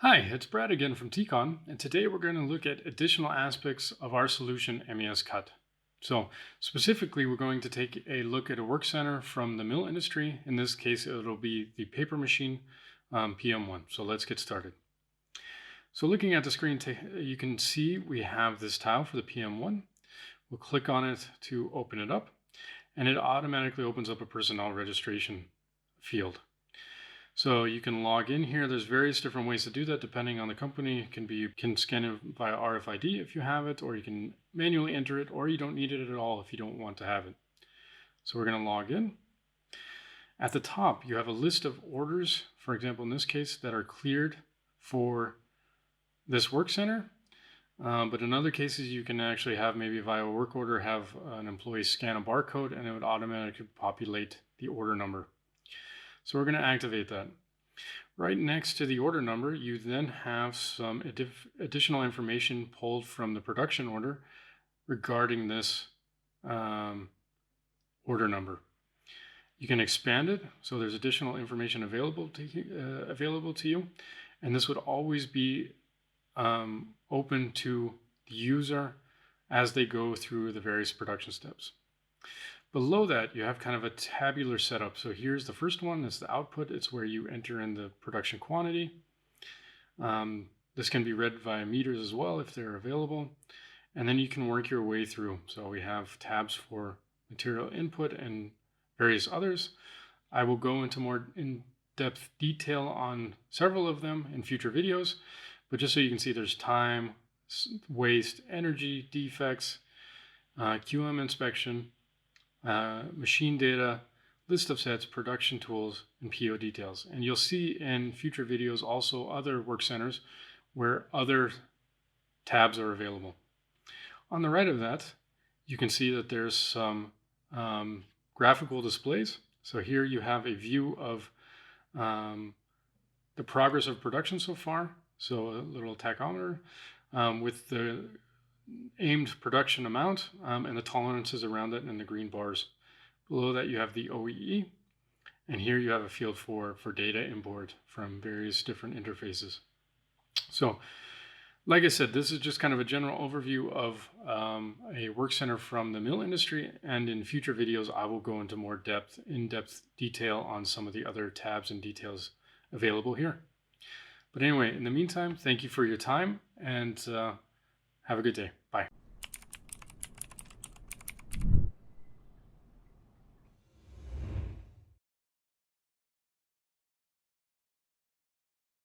Hi, it's Brad again from T.CON, and today we're going to look at additional aspects of our solution MES CAT. So specifically, we're going to take a look at a work center from the mill industry. In this case, it'll be the paper machine PM1. So let's get started. So looking at the screen, you can see we have this tile for the PM1. We'll click on it to open it up, and it automatically opens up a personnel registration field. So you can log in here. There's various different ways to do that depending on the company. It can be, you can scan it via RFID if you have it, or you can manually enter it, or you don't need it at all if you don't want to have it. So we're going to log in. At the top, you have a list of orders, for example, in this case, that are cleared for this work center. But in other cases, you can actually have maybe via work order, have an employee scan a barcode and it would automatically populate the order number. So we're going to activate that. Right next to the order number, you then have some additional information pulled from the production order regarding this order number. You can expand it, so there's additional information available to you, and this would always be open to the user as they go through the various production steps. Below that, you have kind of a tabular setup. So here's the first one, it's the output. It's where you enter in the production quantity. This can be read via meters as well if they're available. And then you can work your way through. So we have tabs for material input and various others. I will go into more in-depth detail on several of them in future videos, but just so you can see, there's time, waste, energy, defects, QM inspection, machine data, list of sets, production tools, and PO details. And you'll see in future videos also other work centers where other tabs are available. On the right of that, you can see that there's some graphical displays. So here you have a view of the progress of production so far. So a little tachometer with the aimed production amount and the tolerances around it and the green bars. Below that you have the OEE, and here you have a field for data import from various different interfaces. So like I said, this is just kind of a general overview of a work center from the mill industry, and in future videos I will go into more in-depth detail on some of the other tabs and details available here. But anyway, in the meantime, thank you for your time, and have a good day.